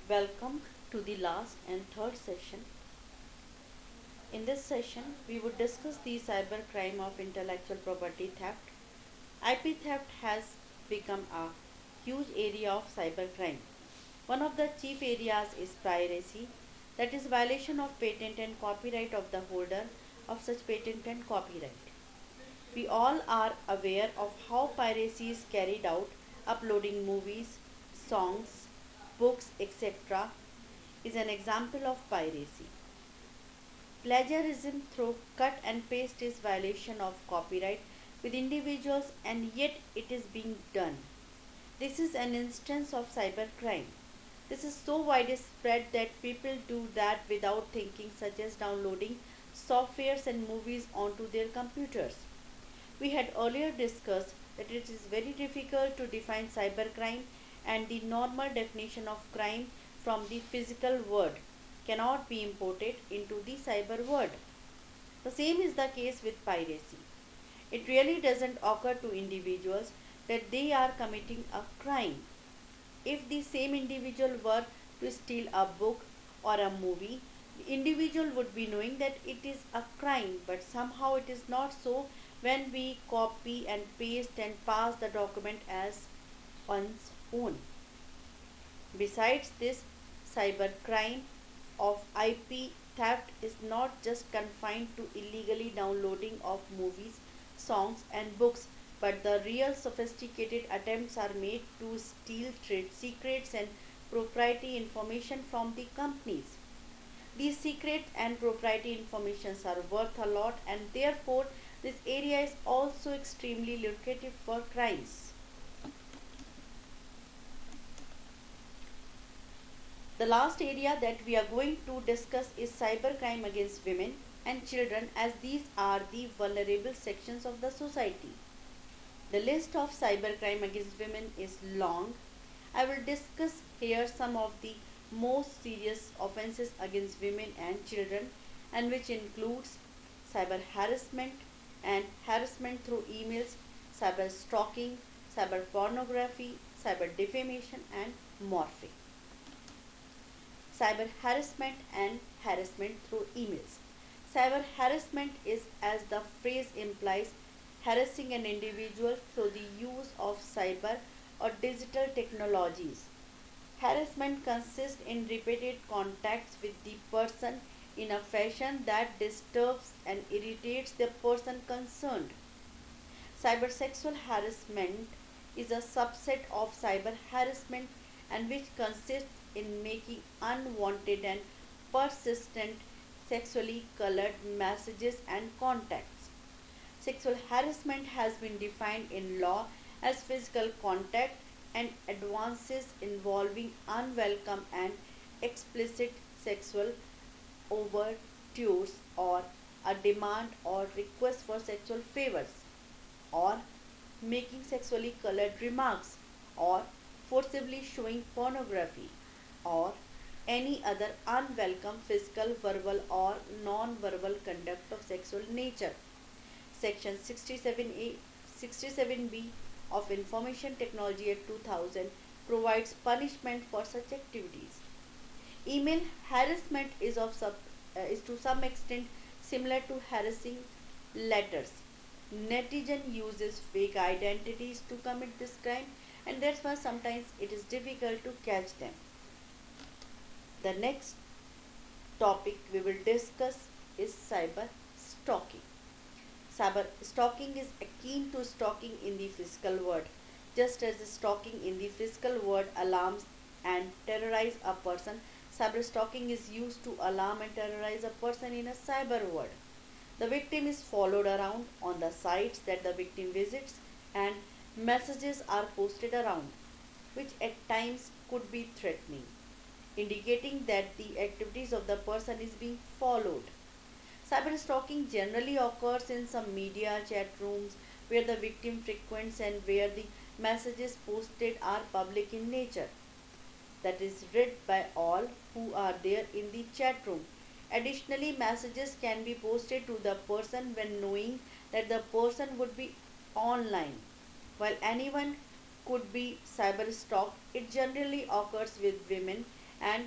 Welcome to the last and third session. In this session, we would discuss the cybercrime of intellectual property theft. IP theft has become a huge area of cybercrime. One of the chief areas is piracy, that is, violation of patent and copyright of the holder of such patent and copyright. We all are aware of how piracy is carried out. Uploading movies, songs, books, etc. is an example of piracy. Plagiarism through cut and paste is violation of copyright with individuals, and yet it is being done. This is an instance of cybercrime. This is so widespread that people do that without thinking, such as downloading softwares and movies onto their computers. We had earlier discussed that it is very difficult to define cybercrime, and the normal definition of crime from the physical world cannot be imported into the cyber world. The same is the case with piracy. It really doesn't occur to individuals that they are committing a crime. If the same individual were to steal a book or a movie, the individual would be knowing that it is a crime, but somehow it is not so when we copy and paste and pass the document as one's own. Besides this, cybercrime of IP theft is not just confined to illegally downloading of movies, songs, and books, but the real sophisticated attempts are made to steal trade secrets and proprietary information from the companies. These secret and proprietary informations are worth a lot, and therefore this area is also extremely lucrative for crimes. The last area that we are going to discuss is cybercrime against women and children, as these are the vulnerable sections of the society. The list of cybercrime against women is long. I will discuss here some of the most serious offenses against women and children, and which includes cyber harassment and harassment through emails, cyber stalking, cyber pornography, cyber defamation, and morphing. Cyber harassment and harassment through emails. Cyber harassment is, as the phrase implies, harassing an individual through the use of cyber or digital technologies. Harassment consists in repeated contacts with the person in a fashion that disturbs and irritates the person concerned. Cybersexual harassment is a subset of cyber harassment, and which consists in making unwanted and persistent sexually colored messages and contacts. Sexual harassment has been defined in law as physical contact and advances involving unwelcome and explicit sexual overtures, or a demand or request for sexual favors, or making sexually colored remarks, or forcibly showing pornography, or any other unwelcome physical, verbal, or non-verbal conduct of sexual nature. Section 67A, 67B of Information Technology Act 2000 provides punishment for such activities. Email harassment is to some extent similar to harassing letters. Netizen uses fake identities to commit this crime, and that's why sometimes it is difficult to catch them. The next topic we will discuss is cyber stalking. Cyber stalking is akin to stalking in the physical world. Just as stalking in the physical world alarms and terrorize a person, cyber stalking is used to alarm and terrorize a person in a cyber world. The victim is followed around on the sites that the victim visits, and messages are posted around, which at times could be threatening, indicating that the activities of the person is being followed. Cyber stalking generally occurs in some media chat rooms where the victim frequents and where the messages posted are public in nature, that is read by all who are there in the chat room. Additionally, messages can be posted to the person when knowing that the person would be online. While anyone could be cyber stalked, it generally occurs with women, and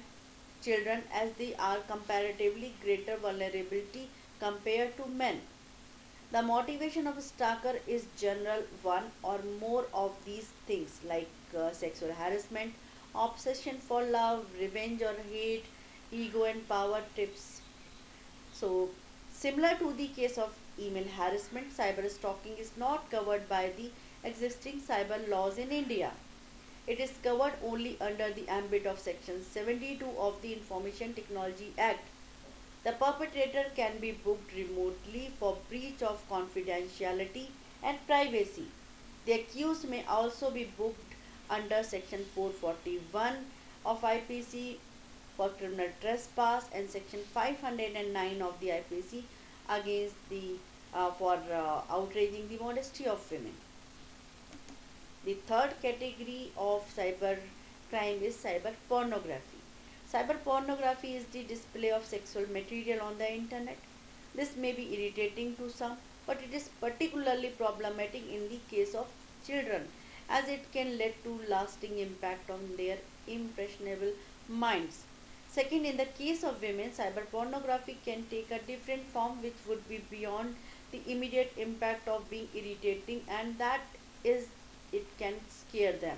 children, as they are comparatively greater vulnerability compared to men. The motivation of a stalker is general one or more of these things like sexual harassment, obsession for love, revenge or hate, ego and power trips. So, similar to the case of email harassment, cyber stalking is not covered by the existing cyber laws in India. It is covered only under the ambit of Section 72 of the Information Technology Act. The perpetrator can be booked remotely for breach of confidentiality and privacy. The accused may also be booked under Section 441 of IPC for criminal trespass and Section 509 of the IPC against the for outraging the modesty of women. The third category of cyber crime is cyber pornography. Cyber pornography is the display of sexual material on the internet. This may be irritating to some, but it is particularly problematic in the case of children as it can lead to lasting impact on their impressionable minds. Second, in the case of women, cyber pornography can take a different form which would be beyond the immediate impact of being irritating, and that is it can scare them.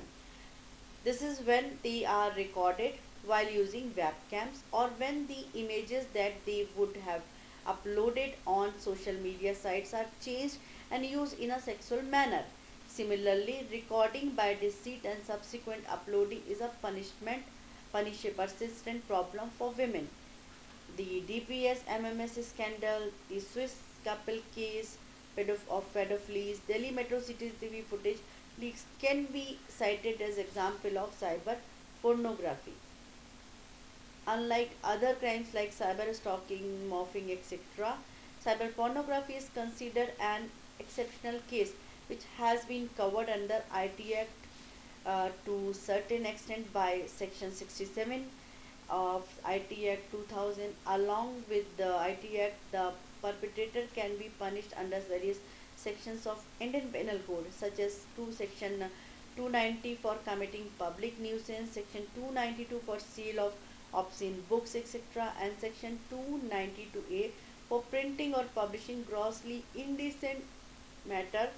This is when they are recorded while using webcams or when the images that they would have uploaded on social media sites are changed and used in a sexual manner. Similarly, recording by deceit and subsequent uploading is a persistent problem for women. The DPS MMS scandal, the Swiss couple case of pedophiles, Delhi Metro CCTV footage leaks can be cited as example of cyber pornography. Unlike other crimes like cyber stalking, morphing, etc., cyber pornography is considered an exceptional case which has been covered under IT Act to certain extent by Section 67 of IT Act 2000. Along with the IT Act, the perpetrator can be punished under various sections of Indian Penal Code, such as Section 290 for committing public nuisance, Section 292 for sale of obscene books, etc., and Section 292A for printing or publishing grossly indecent matter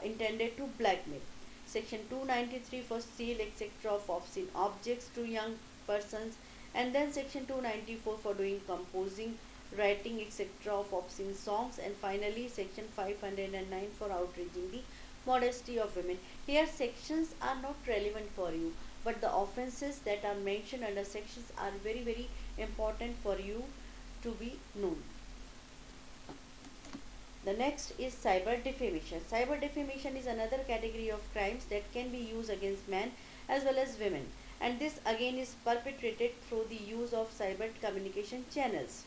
intended to blackmail. Section 293 for sale, etc., of obscene objects to young persons, and then Section 294 for doing composing, writing, etc., of obscene songs, and finally Section 509 for outraging the modesty of women. Here, sections are not relevant for you, but the offenses that are mentioned under sections are very important for you to be known. The next is cyber defamation. Cyber defamation is another category of crimes that can be used against men as well as women, and this again is perpetrated through the use of cyber communication channels.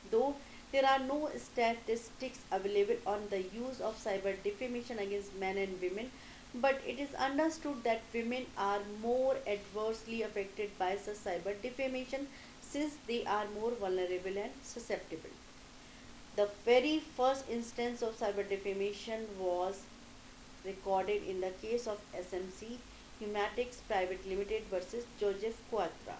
Though there are no statistics available on the use of cyber defamation against men and women, but it is understood that women are more adversely affected by such cyber defamation since they are more vulnerable and susceptible. The very first instance of cyber defamation was recorded in the case of SMC Humatics Private Limited versus Joseph Quatra.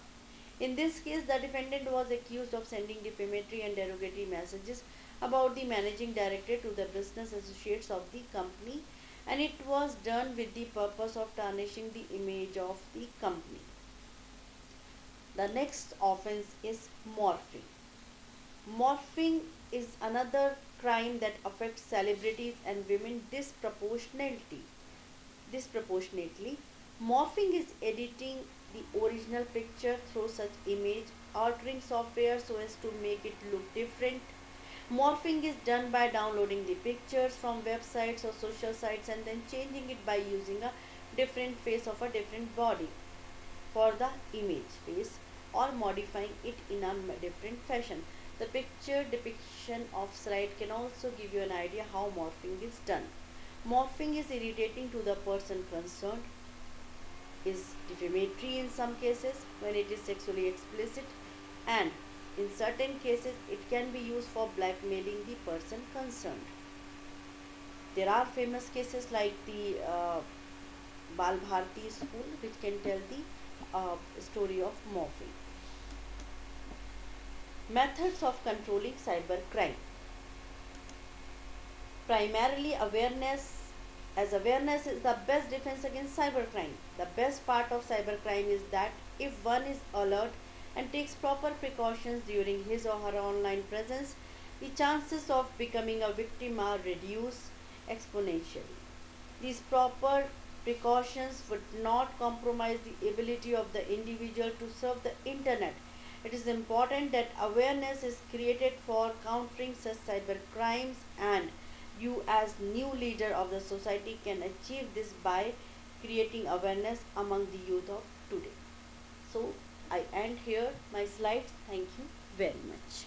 In this case, the defendant was accused of sending defamatory and derogatory messages about the managing director to the business associates of the company, and it was done with the purpose of tarnishing the image of the company. The next offense is morphing. Morphing is another crime that affects celebrities and women disproportionately. Morphing is editing the original picture through such image, altering software so as to make it look different. Morphing is done by downloading the pictures from websites or social sites and then changing it by using a different face of a different body for the image face or modifying it in a different fashion. The picture depiction of slide can also give you an idea how morphing is done. Morphing is irritating to the person concerned, is defamatory in some cases when it is sexually explicit, and in certain cases it can be used for blackmailing the person concerned. There are famous cases like the Bal Bharti school which can tell the story of Morphy. Methods of controlling cybercrime. Primarily awareness, as awareness is the best defense against cybercrime. The best part of cybercrime is that if one is alert and takes proper precautions during his or her online presence, the chances of becoming a victim are reduced exponentially. These proper precautions would not compromise the ability of the individual to serve the internet. It is important that awareness is created for countering such cyber crimes, and you as new leader of the society can achieve this by creating awareness among the youth of today. So I end here my slides. Thank you very much.